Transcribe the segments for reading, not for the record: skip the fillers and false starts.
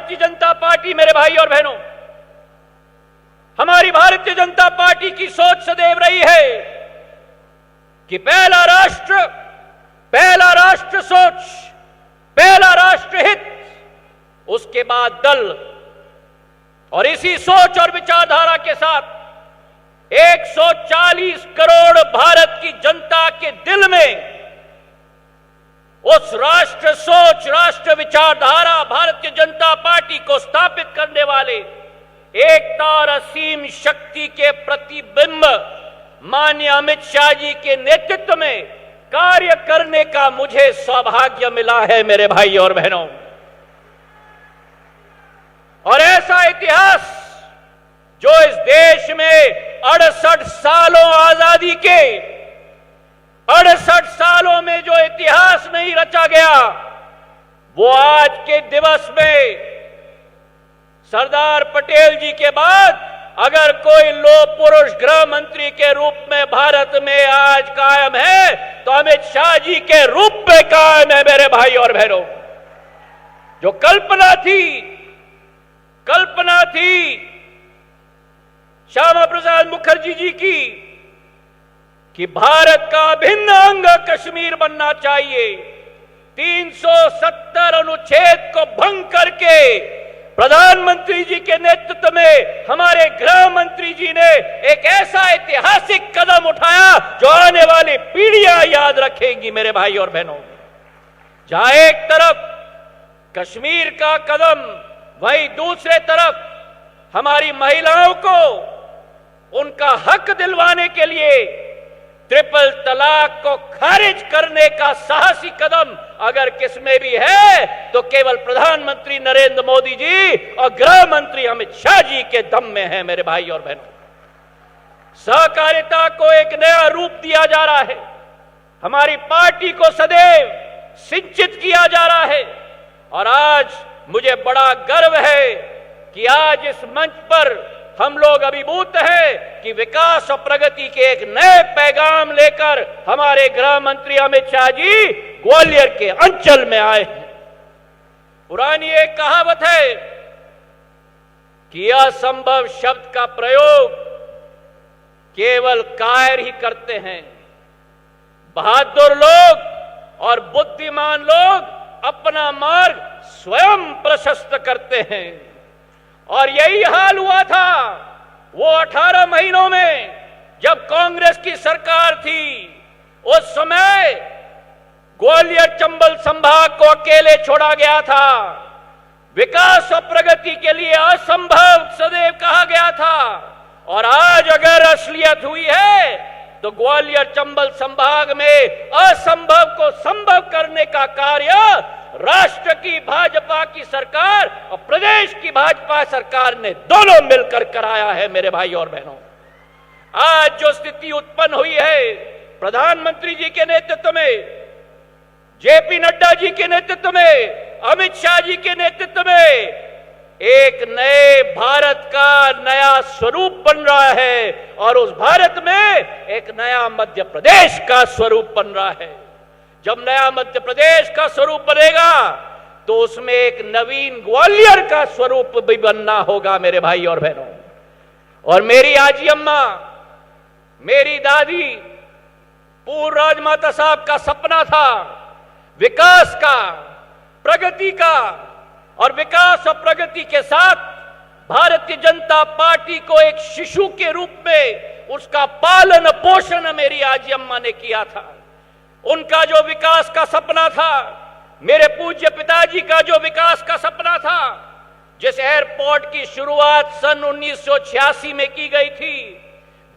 Bharatiya Janata party, मेरे भाई और बहनों, हमारी भारतीय जनता पार्टी की सोच सदैव रही है कि पहला राष्ट्र सोच, पहला राष्ट्र हित, उसके बाद दल। और इसी सोच और विचारधारा के साथ 140 करोड़ भारत की जनता के दिल में उस राष्ट्र सोच, राष्ट्र विचारधारा, भारतीय जनता पार्टी को स्थापित करने वाले एकता और असीम शक्ति के प्रतिबिंब माननीय अमित शाह जी के नेतृत्व में कार्य करने का मुझे सौभाग्य मिला है, मेरे भाई और बहनों। और ऐसा इतिहास जो इस देश में 68 सालों आजादी के 68 सालों में जो इतिहास नहीं रचा गया, वो आज के दिवस में सरदार पटेल जी के बाद अगर कोई लोह पुरुष गृह मंत्री के रूप में भारत में आज कायम है तो अमित शाह जी के रूप में कायम है, मेरे भाई और बहनों। जो कल्पना थी श्यामा प्रसाद मुखर्जी जी की कि भारत का अभिन्न अंग कश्मीर बनना चाहिए, 370 अनुच्छेद को भंग करके प्रधानमंत्री जी के नेतृत्व में हमारे गृह मंत्री जी ने एक ऐसा ऐतिहासिक कदम उठाया जो आने वाली पीढ़ियां याद रखेंगी, मेरे भाई और बहनों। जहां एक तरफ कश्मीर का कदम, वहीं दूसरे तरफ हमारी महिलाओं को उनका हक दिलवाने के लिए ट्रिपल तलाक को खारिज करने का साहसी कदम अगर किसमें भी है तो केवल प्रधानमंत्री नरेंद्र मोदी जी और गृह मंत्री अमित शाह जी के दम में है, मेरे भाई और बहनों। सहकारिता को एक नया रूप दिया जा रहा है, हमारी पार्टी को सदैव सिंचित किया जा रहा है। और आज मुझे बड़ा गर्व है कि आज इस मंच पर हम लोग अभिभूत हैं कि विकास और प्रगति के एक नए पैगाम लेकर हमारे गृह मंत्री अमित शाह जी ग्वालियर के अंचल में आए हैं। पुरानी एक कहावत है कि असंभव शब्द का प्रयोग केवल कायर ही करते हैं। बहादुर लोग और बुद्धिमान लोग अपना मार्ग स्वयं प्रशस्त करते हैं। और यही हाल हुआ था वो 18 महीनों में जब कांग्रेस की सरकार थी। उस समय ग्वालियर चंबल संभाग को अकेले छोड़ा गया था। विकास और प्रगति के लिए असंभव सदैव कहा गया था। और आज अगर असलियत हुई है तो ग्वालियर चंबल संभाग में असंभव को संभव करने का कार्य राष्ट्र की भाजपा की सरकार और प्रदेश की भाजपा सरकार ने दोनों मिलकर कराया है, मेरे भाई और बहनों। आज जो स्थिति उत्पन्न हुई है प्रधानमंत्री जी के नेतृत्व में, जेपी नड्डा जी के नेतृत्व में, अमित शाह जी के नेतृत्व में एक नए भारत का नया स्वरूप बन रहा है। और उस भारत में एक नया मध्य प्रदेश का स्वरूप बन रहा है। जब नया मध्य प्रदेश का स्वरूप बनेगा तो उसमें एक नवीन ग्वालियर का स्वरूप भी बनना होगा, मेरे भाई और बहनों। और मेरी आजी अम्मा, मेरी दादी, पूर्व राजमाता साहब का सपना था विकास का, प्रगति का। और विकास और प्रगति के साथ भारतीय जनता पार्टी को एक शिशु के रूप में उसका पालन पोषण मेरी आजी अम्मा ने किया था। उनका जो विकास का सपना था, मेरे पूज्य पिताजी का जो विकास का सपना था, जिस एयरपोर्ट की शुरुआत सन 1986 में की गई थी,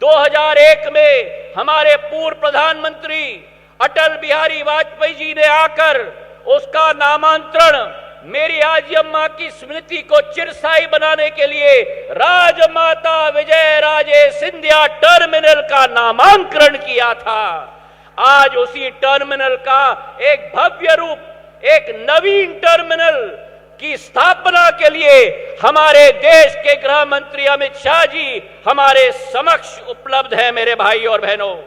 2001 में हमारे पूर्व प्रधानमंत्री अटल बिहारी वाजपेयी जी ने आकर उसका नामांतरण मेरी आजी अम्मा की स्मृति को चिरस्थायी बनाने के लिए राजमाता विजय राजे सिंधिया टर्मिनल का नामांकन किया था। आज उसी टर्मिनल का एक भव्य रूप, एक नवीन टर्मिनल की स्थापना के लिए हमारे देश के गृह मंत्री अमित शाह जी हमारे समक्ष उपलब्ध हैं, मेरे भाई और बहनों।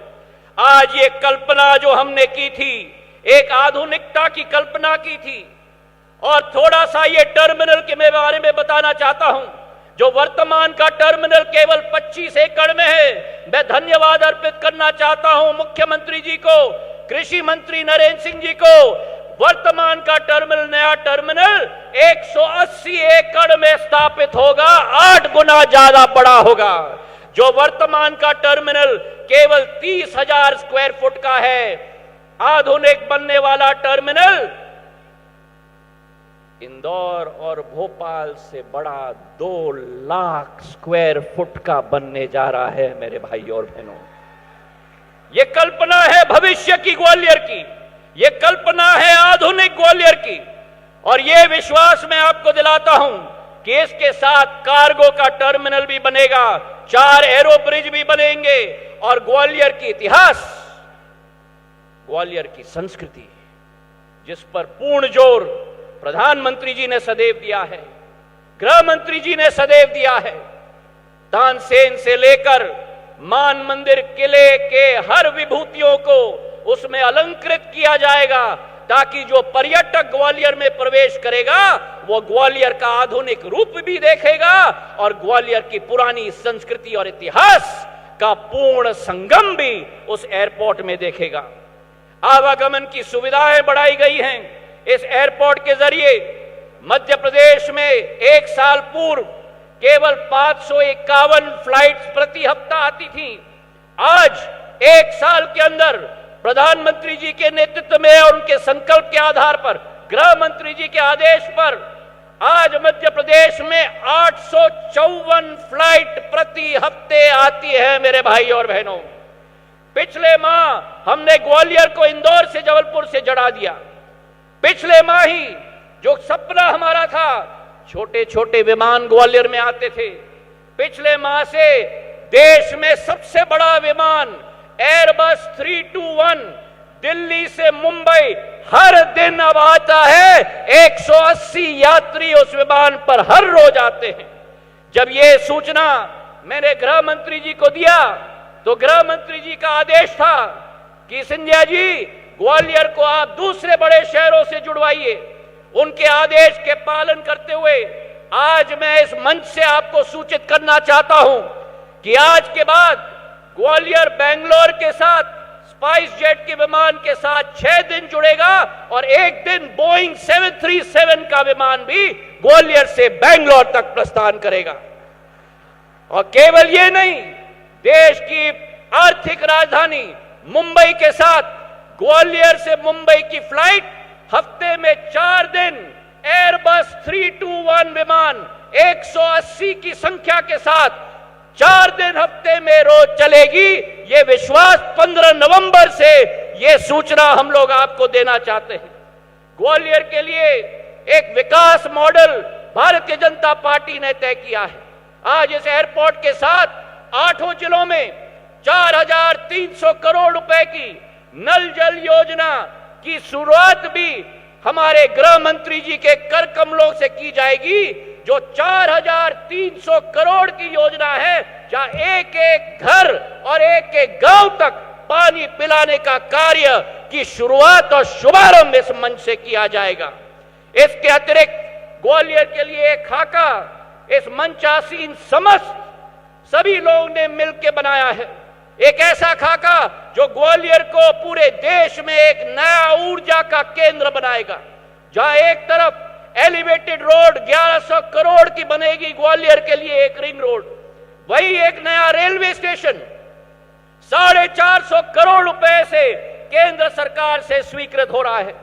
आज ये कल्पना जो हमने की थी, एक आधुनिकता की कल्पना की थी और थोड़ा सा ये टर्मिनल के बारे में बताना चाहता हूं। जो वर्तमान का टर्मिनल केवल 25 एकड़ में है, मैं धन्यवाद अर्पित करना चाहता हूं मुख्यमंत्री जी को, कृषि मंत्री नरेंद्र सिंह जी को। वर्तमान का टर्मिनल, नया टर्मिनल 180 एकड़ में स्थापित होगा, 8 गुना ज्यादा बड़ा होगा। जो वर्तमान का टर्मिनल केवल 30,000 स्क्वायर फुट का है, आधुनिक बनने वाला टर्मिनल इंदौर और भोपाल से बड़ा 2 लाख स्क्वायर फुट का बनने जा रहा है। मेरे भाई और बहनों, ये कल्पना है भविष्य की ग्वालियर की, ये कल्पना है आधुनिक ग्वालियर की। और ये विश्वास मैं आपको दिलाता हूं कि इसके साथ कार्गो का टर्मिनल भी बनेगा, 4 एरो ब्रिज भी बनेंगे, और ग्वालियर की इतिहास, ग्वालियर की संस्कृति, जिस पर पूर्ण जोर प्रधानमंत्री जी ने सदैव दिया है, गृह मंत्री जी ने सदैव दिया है। तानसेन से लेकर मान मंदिर, किले के हर विभूतियों को उसमें अलंकृत किया जाएगा, ताकि जो पर्यटक ग्वालियर में प्रवेश करेगा वो ग्वालियर का आधुनिक रूप भी देखेगा और ग्वालियर की पुरानी संस्कृति और इतिहास का पूर्ण संगम भी उस एयरपोर्ट में देखेगा। आवागमन की सुविधाएं बढ़ाई गई हैं। इस एयरपोर्ट के जरिए मध्य प्रदेश में 1 साल पूर्व केवल 551 फ्लाइट्स प्रति हफ्ता आती थी। आज 1 साल के अंदर प्रधानमंत्री जी के नेतृत्व में और उनके संकल्प के आधार पर, गृह मंत्री जी के आदेश पर, आज मध्य प्रदेश में 854 फ्लाइट प्रति हफ्ते आती है। मेरे भाई और बहनों, पिछले माह हमने ग्वालियर को इंदौर से, जबलपुर से जोड़ा दिया। पिछले माह ही जो सपना हमारा था, छोटे छोटे विमान ग्वालियर में आते थे, पिछले माह से देश में सबसे बड़ा विमान एयरबस 321 दिल्ली से मुंबई हर दिन अब आता है। 180 यात्री उस विमान पर हर रोज आते हैं। जब ये सूचना मैंने गृह मंत्री जी को दिया तो गृह मंत्री जी का आदेश था कि सिंधिया जी, ग्वालियर को आप दूसरे बड़े शहरों से जुड़वाइए। उनके आदेश के पालन करते हुए आज मैं इस मंच से आपको सूचित करना चाहता हूं कि आज के बाद ग्वालियर बेंगलोर के साथ स्पाइस जेट के विमान के साथ 6 दिन जुड़ेगा और 1 दिन बोइंग 737 का विमान भी ग्वालियर से बेंगलोर तक प्रस्थान करेगा। और केवल ये नहीं, देश की आर्थिक राजधानी मुंबई के साथ ग्वालियर से मुंबई की फ्लाइट हफ्ते में 4 दिन एयरबस 321 विमान 180 की संख्या के साथ 4 दिन हफ्ते में रोज चलेगी। ये विश्वास 15 नवंबर से ये सूचना हम लोग आपको देना चाहते हैं। ग्वालियर के लिए एक विकास मॉडल भारतीय जनता पार्टी ने तय किया है। आज इस एयरपोर्ट के साथ 8 जिलों में 4,300 करोड़ रुपए की नल जल योजना की शुरुआत भी हमारे गृह मंत्री जी के कर कमलों से की जाएगी। जो 4,300 करोड़ की योजना है, जहां एक एक घर और एक एक गांव तक पानी पिलाने का कार्य की शुरुआत और शुभारंभ इस मंच से किया जाएगा। इसके अतिरिक्त ग्वालियर के लिए एक खाका इस मंचासीन समस्त सभी लोगों ने मिलकर बनाया है। एक ऐसा खाका जो ग्वालियर को पूरे देश में एक नया ऊर्जा का केंद्र बनाएगा। जहां एक तरफ एलिवेटेड रोड 1100 करोड़ की बनेगी, ग्वालियर के लिए एक रिंग रोड, वही एक नया रेलवे स्टेशन 450 करोड़ रुपए से केंद्र सरकार से स्वीकृत हो रहा है।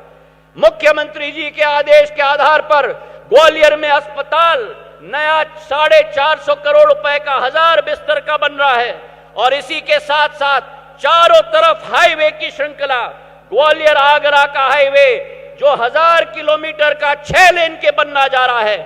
मुख्यमंत्री जी के आदेश के आधार पर ग्वालियर में अस्पताल नया 450 करोड़ रुपए का 1000 बिस्तर का बन रहा है। और इसी के साथ साथ चारों तरफ हाईवे की श्रृंखला, ग्वालियर आगरा का हाईवे जो 1000 किलोमीटर का 6 लेन के बनना जा रहा है।